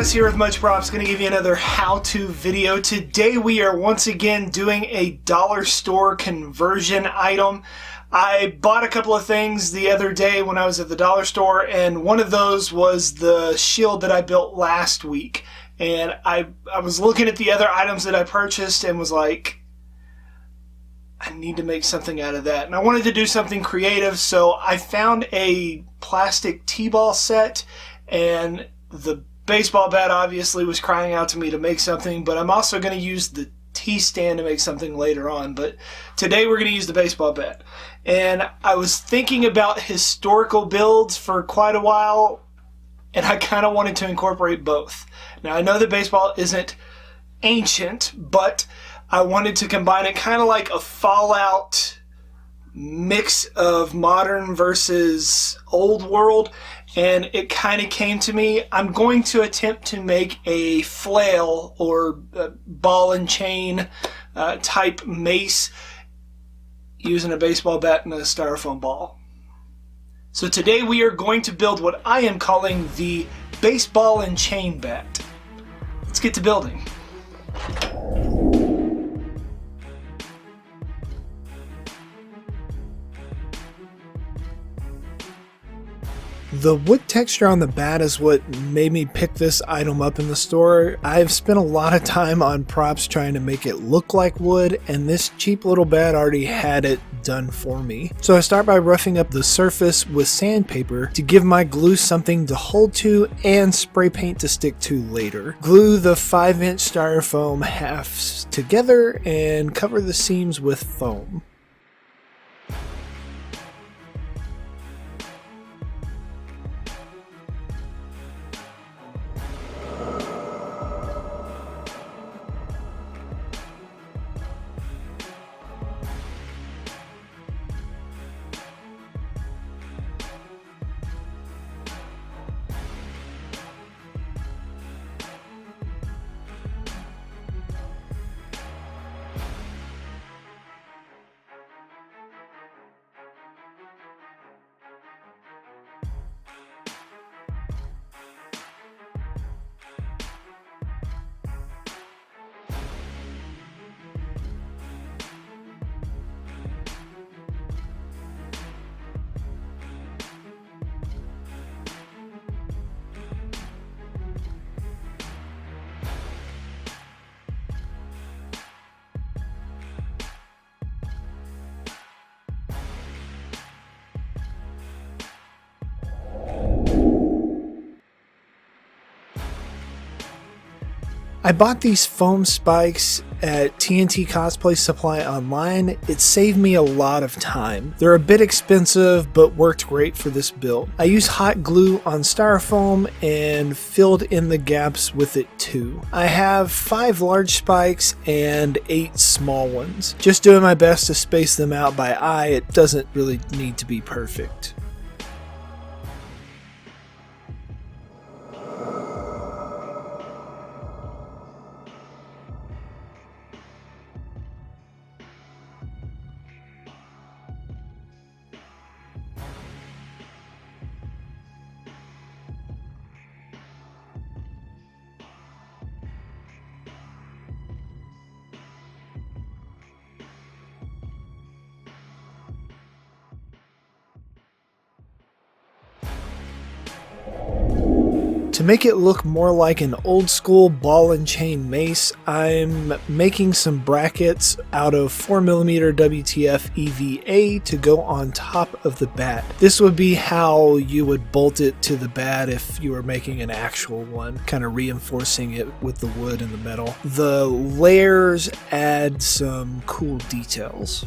Thomas here with Much Props, going to give you another how-to video. Today we are once again doing a dollar store conversion item. I bought a couple of things the other day when I was at the dollar store, and one of those was the shield that I built last week. And I was looking at the other items that I purchased and was like, I need to make something out of that. And I wanted to do something creative, so I found a plastic T-ball set, and the baseball bat obviously was crying out to me to make something, but I'm also going to use the T-stand to make something later on. But today we're going to use the baseball bat. And I was thinking about historical builds for quite a while, and I kind of wanted to incorporate both. Now I know that baseball isn't ancient, but I wanted to combine it kind of like a Fallout mix of modern versus old world, and it kind of came to me. I'm going to attempt to make a flail or ball and chain type mace using a baseball bat and a styrofoam ball. So today we are going to build what I am calling the baseball and chain bat. Let's get to building. The wood texture on the bat is what made me pick this item up in the store. I've spent a lot of time on props trying to make it look like wood, and this cheap little bat already had it done for me. So I start by roughing up the surface with sandpaper to give my glue something to hold to and spray paint to stick to later. Glue the 5-inch styrofoam halves together and cover the seams with foam. I bought these foam spikes at TNT Cosplay Supply online. It saved me a lot of time. They're a bit expensive, but worked great for this build. I used hot glue on styrofoam and filled in the gaps with it too. I have 5 large spikes and 8 small ones. Just doing my best to space them out by eye. It doesn't really need to be perfect. To make it look more like an old school ball and chain mace, I'm making some brackets out of 4mm WTF EVA to go on top of the bat. This would be how you would bolt it to the bat if you were making an actual one, kind of reinforcing it with the wood and the metal. The layers add some cool details.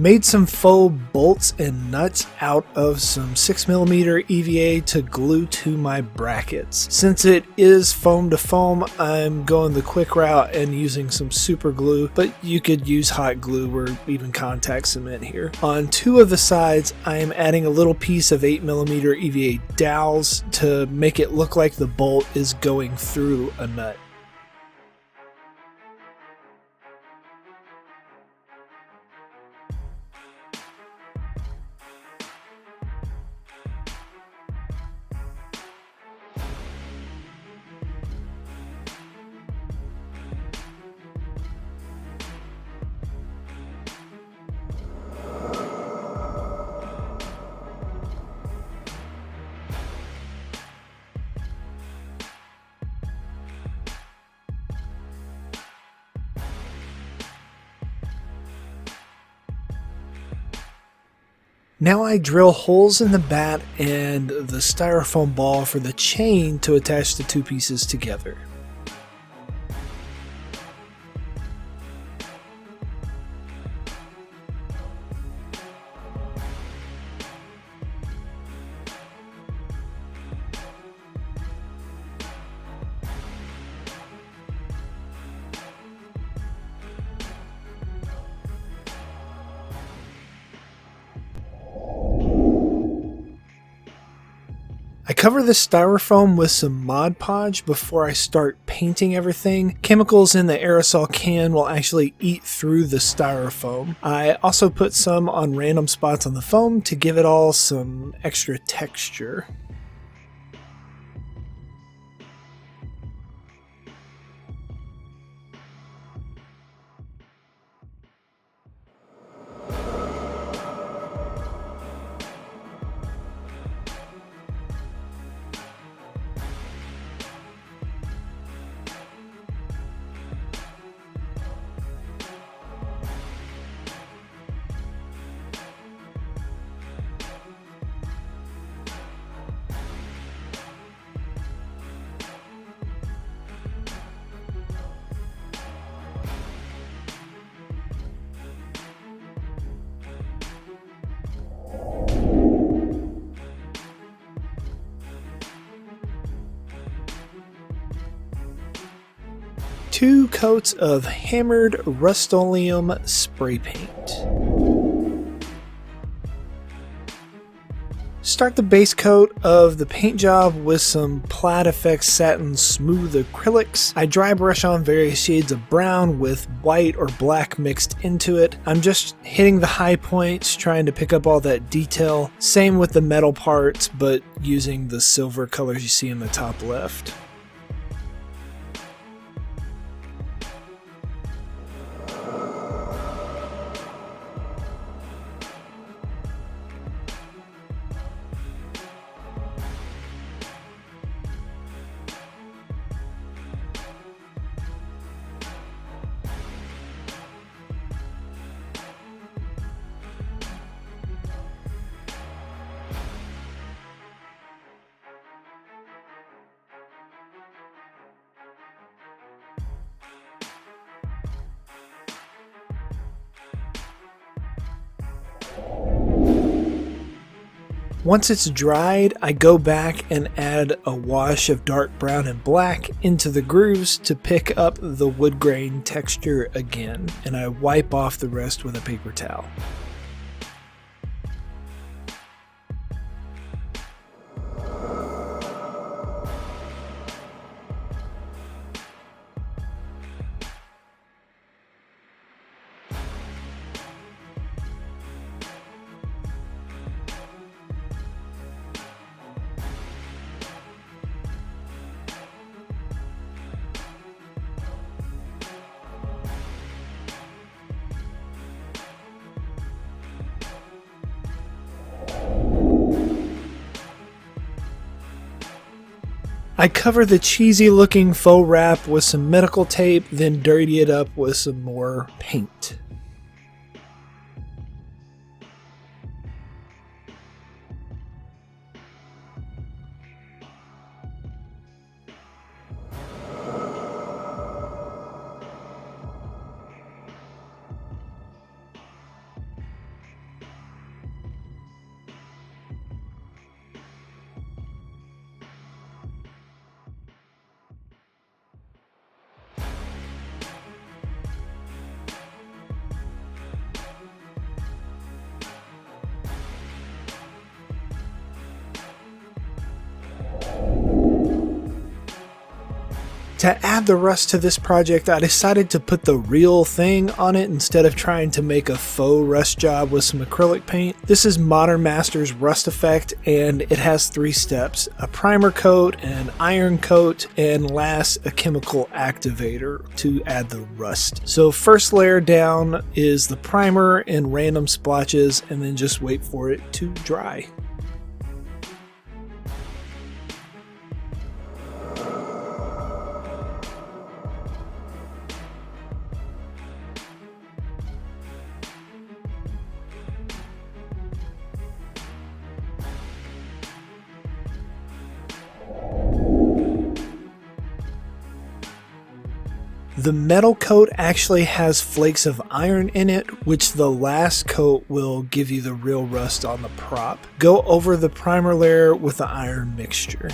Made some faux bolts and nuts out of some 6mm EVA to glue to my brackets. Since it is foam to foam, I'm going the quick route and using some super glue, but you could use hot glue or even contact cement here. On two of the sides, I am adding a little piece of 8mm EVA dowels to make it look like the bolt is going through a nut. Now I drill holes in the bat and the styrofoam ball for the chain to attach the two pieces together. I cover the styrofoam with some Mod Podge before I start painting everything. Chemicals in the aerosol can will actually eat through the styrofoam. I also put some on random spots on the foam to give it all some extra texture. Two coats of hammered Rust-Oleum spray paint. Start the base coat of the paint job with some Plaid Effects Satin Smooth acrylics. I dry brush on various shades of brown with white or black mixed into it. I'm just hitting the high points, trying to pick up all that detail. Same with the metal parts, but using the silver colors you see in the top left. Once it's dried, I go back and add a wash of dark brown and black into the grooves to pick up the wood grain texture again, and I wipe off the rest with a paper towel. I cover the cheesy looking faux wrap with some medical tape, then dirty it up with some more paint. To add the rust to this project, I decided to put the real thing on it instead of trying to make a faux rust job with some acrylic paint. This is Modern Masters Rust Effect, and it has 3 steps: a primer coat, an iron coat, and last a chemical activator to add the rust. So first layer down is the primer in random splotches, and then just wait for it to dry. The metal coat actually has flakes of iron in it, which the last coat will give you the real rust on the prop. Go over the primer layer with the iron mixture.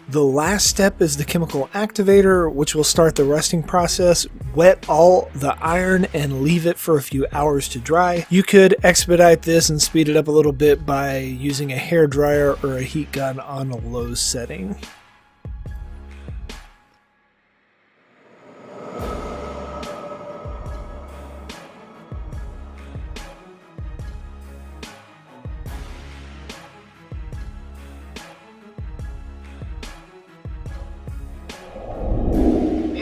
The last step is the chemical activator, which will start the rusting process. Wet all the iron and leave it for a few hours to dry. You could expedite this and speed it up a little bit by using a hair dryer or a heat gun on a low setting.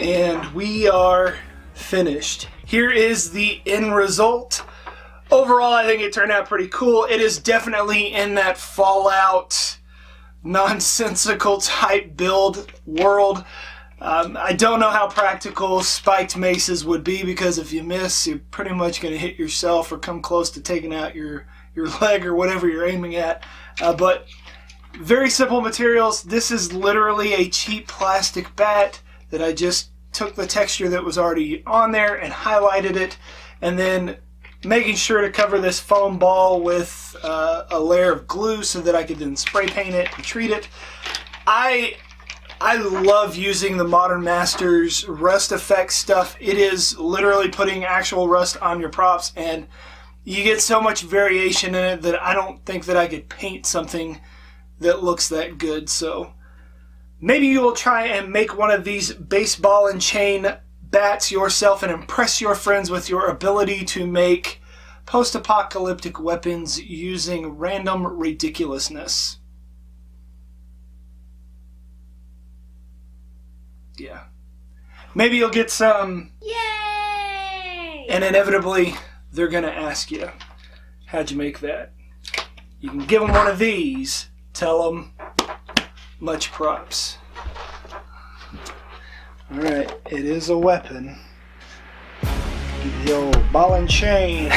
And we are finished. Here is the end result. Overall, I think it turned out pretty cool. It is definitely in that Fallout nonsensical type build world. I don't know how practical spiked maces would be, because if you miss, you're pretty much going to hit yourself or come close to taking out your leg or whatever you're aiming at. But very simple materials. This is literally a cheap plastic bat that I just took the texture that was already on there and highlighted it, and then making sure to cover this foam ball with a layer of glue so that I could then spray paint it and treat it. I love using the Modern Masters Rust Effect stuff. It is literally putting actual rust on your props, and you get so much variation in it that I don't think that I could paint something that looks that good. So maybe you will try and make one of these baseball and chain bats yourself and impress your friends with your ability to make post-apocalyptic weapons using random ridiculousness. Yeah. Maybe you'll get some. Yay! And inevitably, they're going to ask you, how'd you make that? You can give them one of these. Tell them, much props. Alright, it is a weapon. Give you the old ball and chain.